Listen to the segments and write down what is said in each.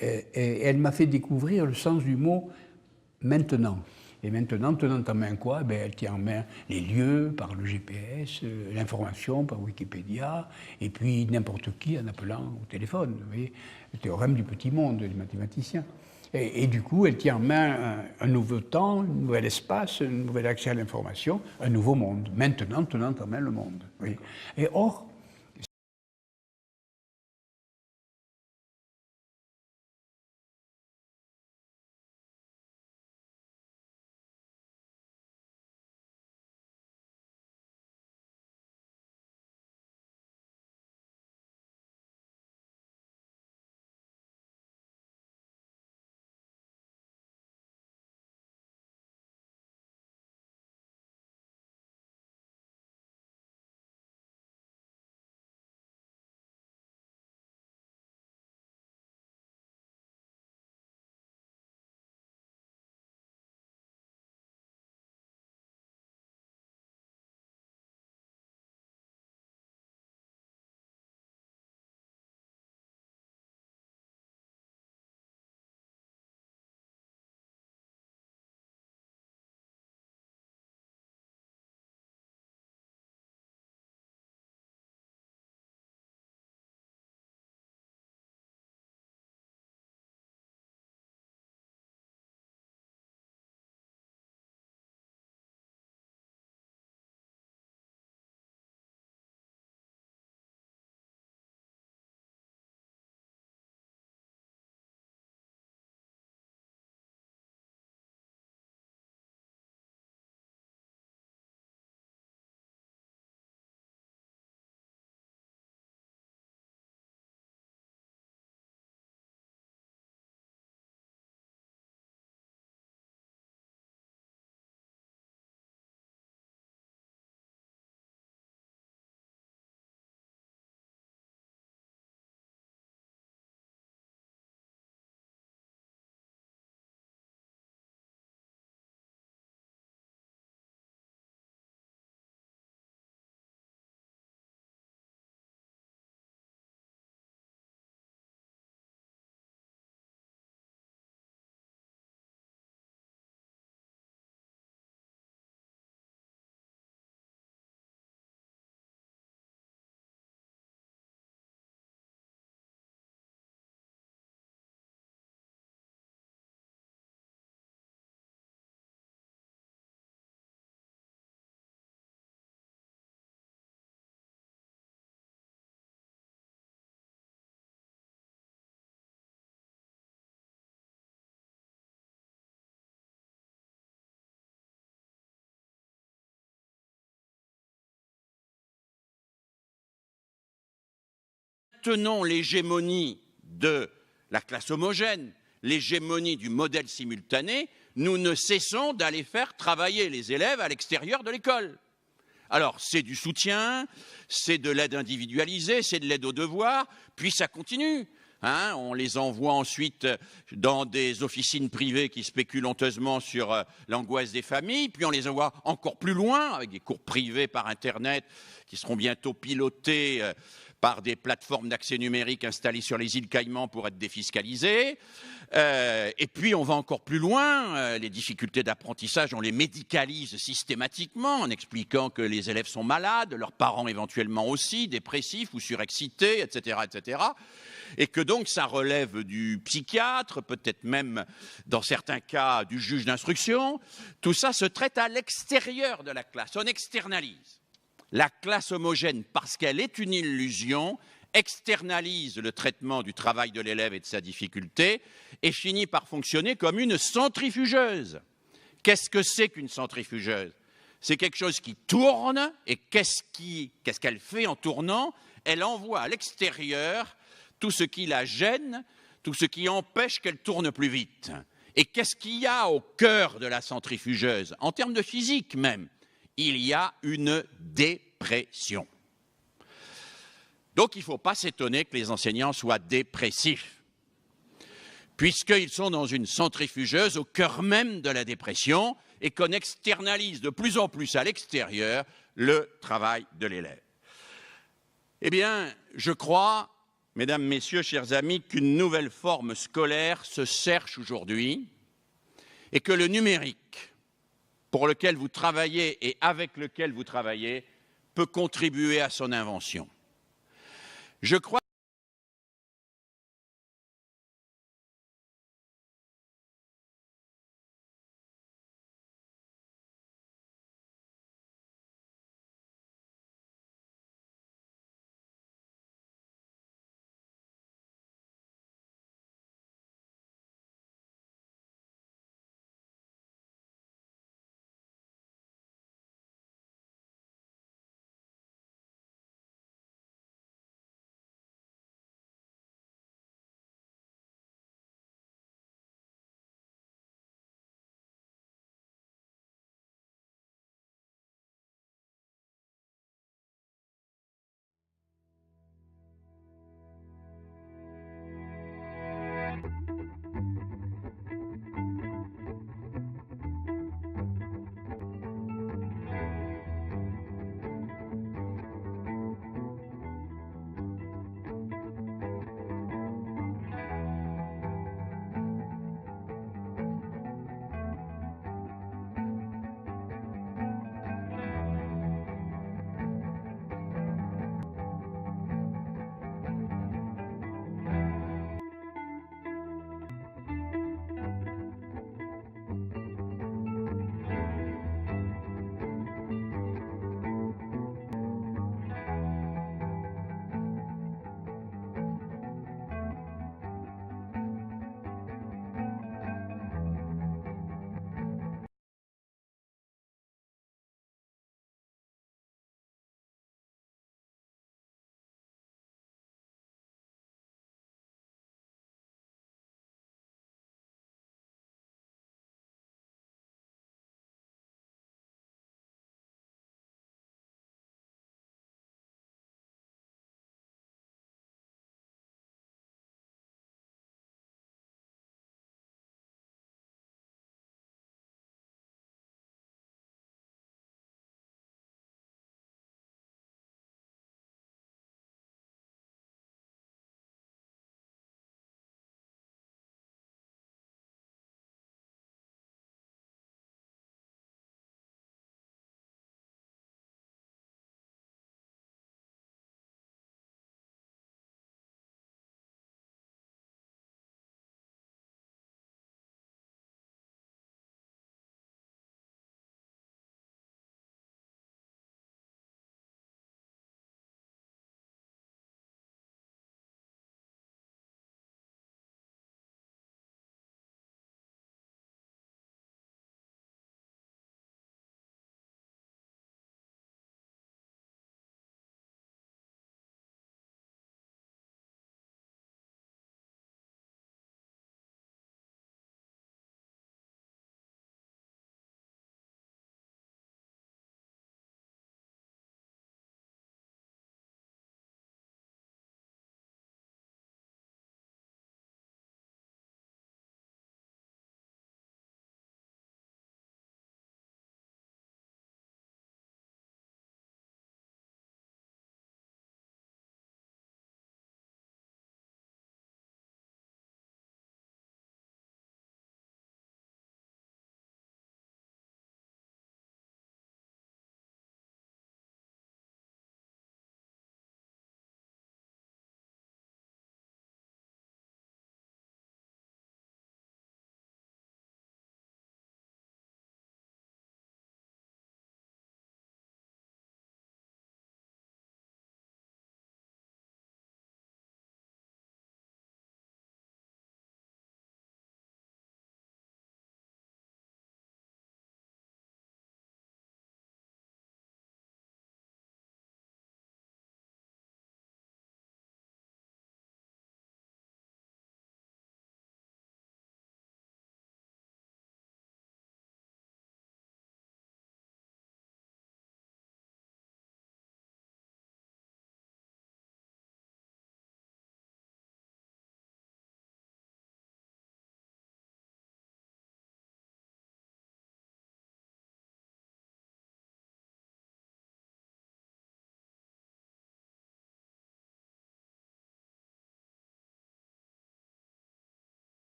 Et elle m'a fait découvrir le sens du mot « maintenant ». Et maintenant, tenant en main quoi? Elle tient en main les lieux par le GPS, l'information par Wikipédia, et puis n'importe qui en appelant au téléphone. Vous voyez, le théorème du petit monde des mathématiciens. Et du coup, elle tient en main un nouveau temps, un nouvel espace, un nouvel accès à l'information, un nouveau monde. Maintenant, tenant en main le monde. Vous voyez. Et or, tenons l'hégémonie de la classe homogène, l'hégémonie du modèle simultané, nous ne cessons d'aller faire travailler les élèves à l'extérieur de l'école. Alors, c'est du soutien, c'est de l'aide individualisée, c'est de l'aide aux devoirs, puis ça continue. On les envoie ensuite dans des officines privées qui spéculent honteusement sur l'angoisse des familles, puis on les envoie encore plus loin, avec des cours privés par Internet qui seront bientôt pilotés par des plateformes d'accès numérique installées sur les îles Caïmans pour être défiscalisées. Et puis on va encore plus loin, les difficultés d'apprentissage, on les médicalise systématiquement en expliquant que les élèves sont malades, leurs parents éventuellement aussi, dépressifs ou surexcités, etc., etc. Et que donc ça relève du psychiatre, peut-être même dans certains cas du juge d'instruction. Tout ça se traite à l'extérieur de la classe, on externalise. La classe homogène, parce qu'elle est une illusion, externalise le traitement du travail de l'élève et de sa difficulté et finit par fonctionner comme une centrifugeuse. Qu'est-ce que c'est qu'une centrifugeuse? C'est quelque chose qui tourne et qu'est-ce qu'elle fait en tournant? Elle envoie à l'extérieur tout ce qui la gêne, tout ce qui empêche qu'elle tourne plus vite. Et qu'est-ce qu'il y a au cœur de la centrifugeuse? En termes de physique même, il y a une dépression. Donc il ne faut pas s'étonner que les enseignants soient dépressifs, puisqu'ils sont dans une centrifugeuse au cœur même de la dépression et qu'on externalise de plus en plus à l'extérieur le travail de l'élève. Eh bien, je crois mesdames, messieurs, chers amis, qu'une nouvelle forme scolaire se cherche aujourd'hui et que le numérique, pour lequel vous travaillez et avec lequel vous travaillez, peut contribuer à son invention. Je crois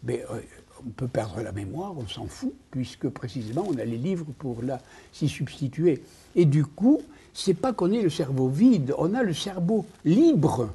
Mais on peut perdre la mémoire, on s'en fout, puisque précisément on a les livres pour s'y substituer. Et du coup, c'est pas qu'on ait le cerveau vide, on a le cerveau libre.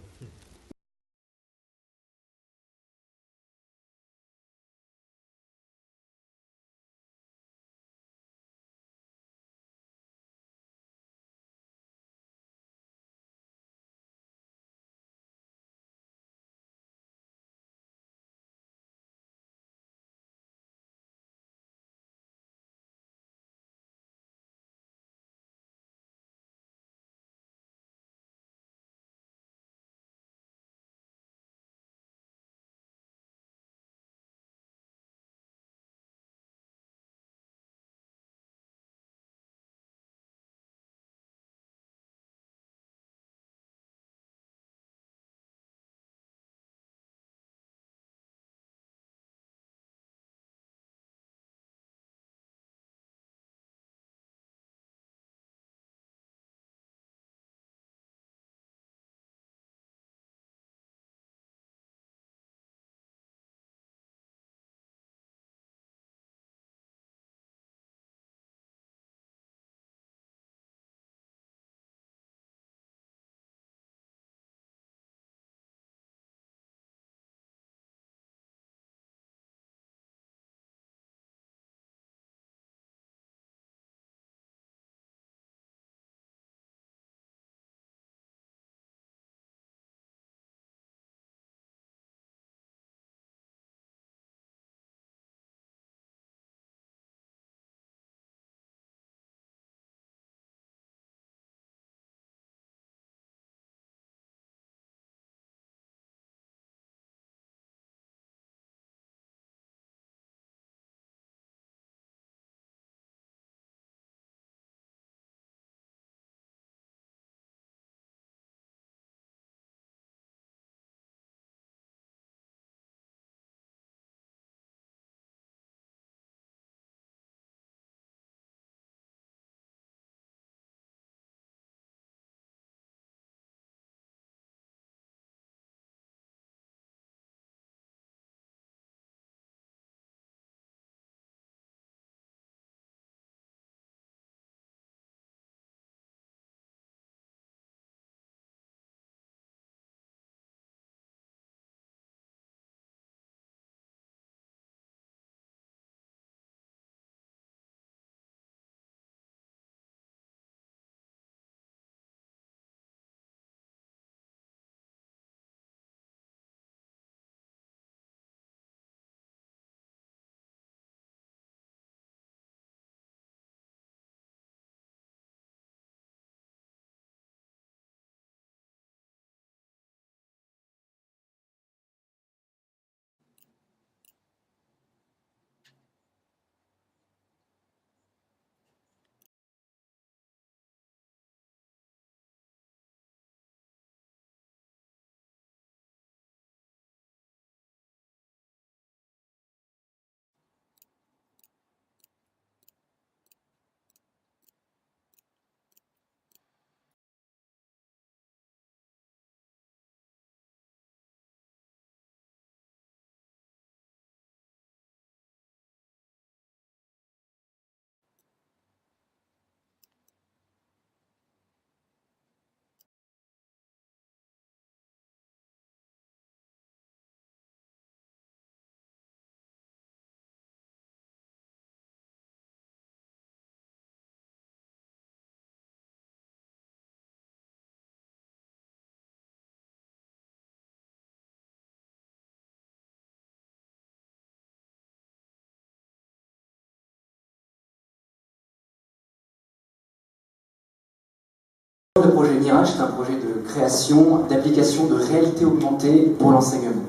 Le projet Mirage, c'est un projet de création d'applications de réalité augmentée pour l'enseignement.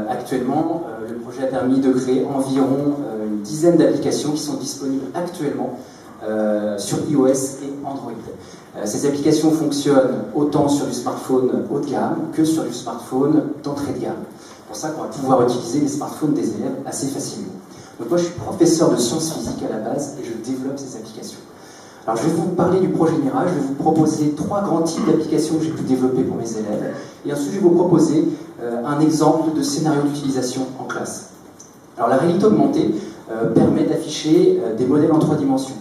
Actuellement, le projet a permis de créer environ une dizaine d'applications qui sont disponibles actuellement sur iOS et Android. Ces applications fonctionnent autant sur du smartphone haut de gamme que sur du smartphone d'entrée de gamme. C'est pour ça qu'on va pouvoir utiliser les smartphones des élèves assez facilement. Donc moi, je suis professeur de sciences physiques à la base et je développe ces applications. Alors je vais vous parler du projet Mirage, je vais vous proposer 3 grands types d'applications que j'ai pu développer pour mes élèves, et ensuite je vais vous proposer un exemple de scénario d'utilisation en classe. Alors la réalité augmentée permet d'afficher des modèles en 3 dimensions.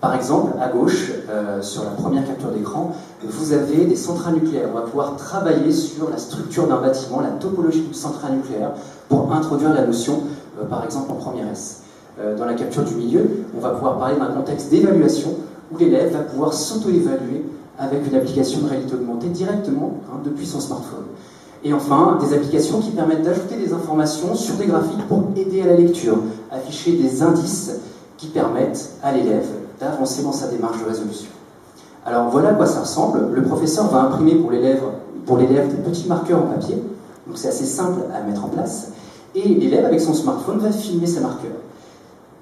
Par exemple, à gauche, sur la première capture d'écran, vous avez des centrales nucléaires. On va pouvoir travailler sur la structure d'un bâtiment, la topologie d'une centrale nucléaire, pour introduire la notion, par exemple, en première S. Dans la capture du milieu, on va pouvoir parler d'un contexte d'évaluation où l'élève va pouvoir s'auto-évaluer avec une application de réalité augmentée directement depuis son smartphone. Et enfin, des applications qui permettent d'ajouter des informations sur des graphiques pour aider à la lecture, afficher des indices qui permettent à l'élève d'avancer dans sa démarche de résolution. Alors voilà à quoi ça ressemble. Le professeur va imprimer pour l'élève des petits marqueurs en papier, donc c'est assez simple à mettre en place, et l'élève avec son smartphone va filmer ses marqueurs.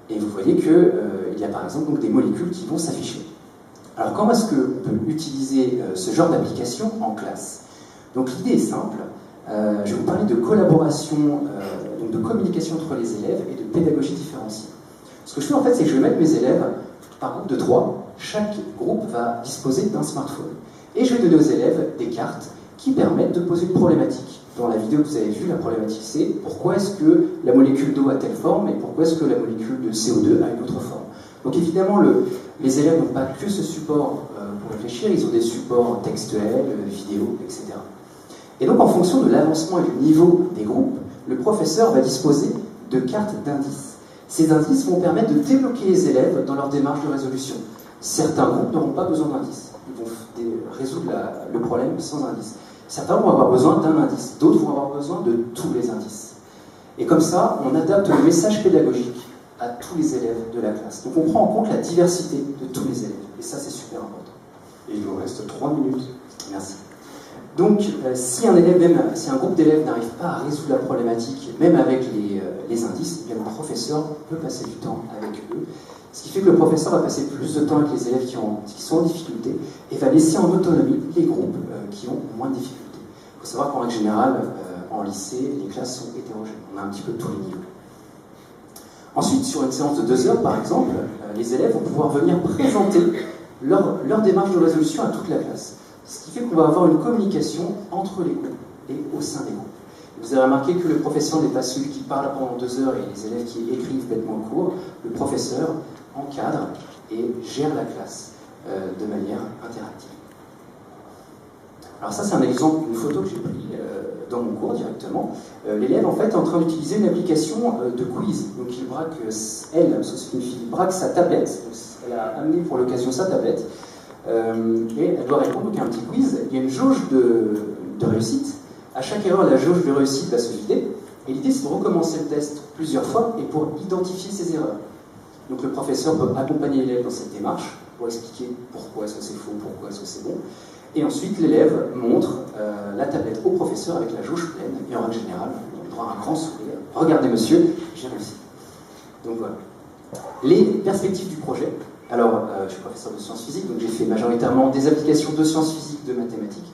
Et vous voyez qu'il y a par exemple donc, des molécules qui vont s'afficher. Alors comment est-ce qu'on peut utiliser ce genre d'application en classe? Donc l'idée est simple, je vais vous parler de collaboration, donc de communication entre les élèves et de pédagogie différenciée. Ce que je fais en fait, c'est que je vais mettre mes élèves par groupe de 3, chaque groupe va disposer d'un smartphone. Et je vais donner aux élèves des cartes qui permettent de poser une problématique. Dans la vidéo que vous avez vue, la problématique c'est pourquoi est-ce que la molécule d'eau a telle forme et pourquoi est-ce que la molécule de CO2 a une autre forme. Donc évidemment, les élèves n'ont pas que ce support pour réfléchir, ils ont des supports textuels, vidéo, etc. Et donc en fonction de l'avancement et du niveau des groupes, le professeur va disposer de cartes d'indices. Ces indices vont permettre de débloquer les élèves dans leur démarche de résolution. Certains groupes n'auront pas besoin d'indices. Ils vont résoudre le problème sans indice. Certains vont avoir besoin d'un indice. D'autres vont avoir besoin de tous les indices. Et comme ça, on adapte le message pédagogique à tous les élèves de la classe. Donc on prend en compte la diversité de tous les élèves. Et ça, c'est super important. Et il vous reste 3 minutes. Merci. Donc, si un groupe d'élèves n'arrive pas à résoudre la problématique, même avec les indices, eh bien, le professeur peut passer du temps avec eux. Ce qui fait que le professeur va passer plus de temps avec les élèves qui sont en difficulté et va laisser en autonomie les groupes qui ont moins de difficultés. Il faut savoir qu'en règle générale, en lycée, les classes sont hétérogènes. On a un petit peu tous les niveaux. Ensuite, sur une séance de 2 heures, par exemple, les élèves vont pouvoir venir présenter leur démarche de résolution à toute la classe. Ce qui fait qu'on va avoir une communication entre les groupes et au sein des groupes. Vous avez remarqué que le professeur n'est pas celui qui parle pendant 2 heures et les élèves qui écrivent bêtement le cours. Le professeur encadre et gère la classe de manière interactive. Alors ça, c'est un exemple, une photo que j'ai prise dans mon cours directement. L'élève, en fait, est en train d'utiliser une application de quiz. Donc il braque, c'est une fille, braque sa tablette. Donc, elle a amené pour l'occasion sa tablette. Et elle doit répondre donc à un petit quiz. Il y a une jauge de réussite. À chaque erreur, la jauge de réussite va se vider. Et l'idée, c'est de recommencer le test plusieurs fois et pour identifier ses erreurs. Donc le professeur peut accompagner l'élève dans cette démarche pour expliquer pourquoi est-ce que c'est faux, pourquoi est-ce que c'est bon. Et ensuite, l'élève montre la tablette au professeur avec la jauge pleine. Et en règle générale, il aura un grand sourire. Regardez monsieur, j'ai réussi. Donc voilà. Les perspectives du projet. Alors, je suis professeur de sciences physiques, donc j'ai fait majoritairement des applications de sciences physiques, de mathématiques.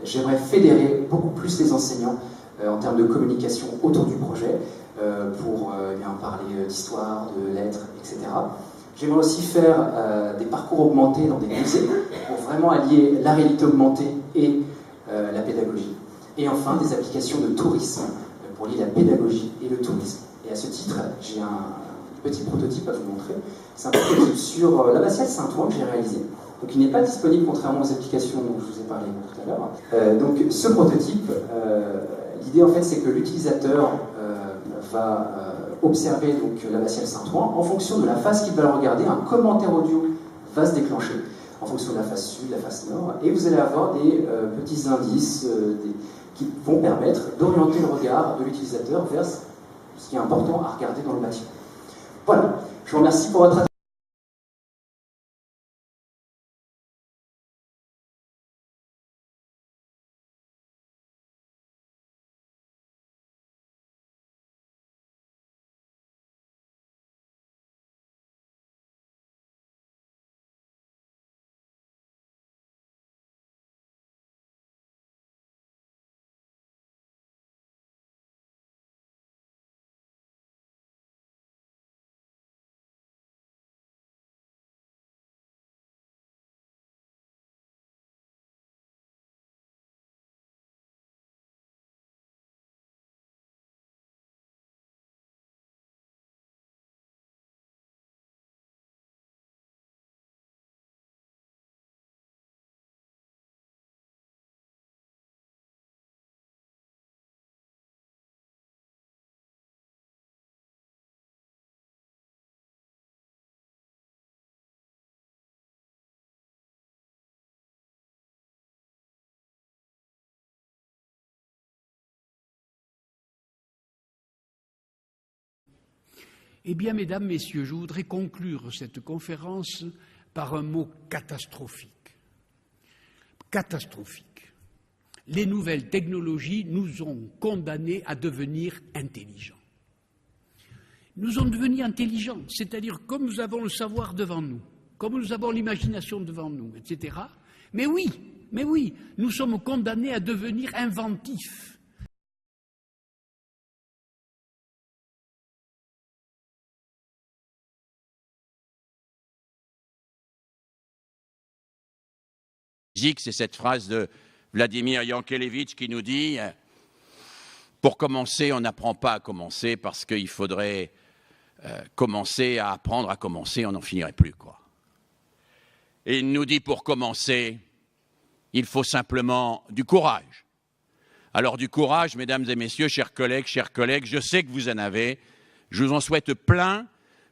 J'aimerais fédérer beaucoup plus les enseignants en termes de communication autour du projet pour parler d'histoire, de lettres, etc. J'aimerais aussi faire des parcours augmentés dans des musées pour vraiment allier la réalité augmentée et la pédagogie. Et enfin, des applications de tourisme pour lier la pédagogie et le tourisme. Et à ce titre, j'ai un petit prototype à vous montrer. C'est un prototype sur l'abbatiale Saint-Ouen que j'ai réalisé. Donc il n'est pas disponible contrairement aux applications dont je vous ai parlé tout à l'heure. Donc ce prototype, l'idée en fait c'est que l'utilisateur va observer donc l'abbatiale Saint-Ouen. En fonction de la face qu'il va le regarder, un commentaire audio va se déclencher en fonction de la face sud, de la face nord, et vous allez avoir des petits indices qui vont permettre d'orienter le regard de l'utilisateur vers ce qui est important à regarder dans le bâtiment. Voilà, je vous remercie pour votre attention. Eh bien, mesdames, messieurs, je voudrais conclure cette conférence par un mot catastrophique. Catastrophique. Les nouvelles technologies nous ont condamnés à devenir intelligents. Nous allons devenir intelligents, c'est-à-dire comme nous avons le savoir devant nous, comme nous avons l'imagination devant nous, etc. Mais oui, nous sommes condamnés à devenir inventifs. C'est cette phrase de Vladimir Yankelevitch qui nous dit « Pour commencer, on n'apprend pas à commencer parce qu'il faudrait commencer à apprendre à commencer, on n'en finirait plus. » quoi. Et il nous dit « Pour commencer, il faut simplement du courage. » Alors du courage, mesdames et messieurs, chers collègues, je sais que vous en avez. Je vous en souhaite plein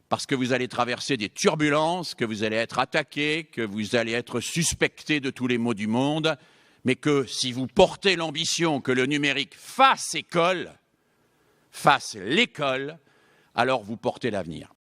parce que vous allez traverser des turbulences, que vous allez être attaqués, que vous allez être suspectés de tous les maux du monde, mais que si vous portez l'ambition que le numérique fasse école, fasse l'école, alors vous portez l'avenir.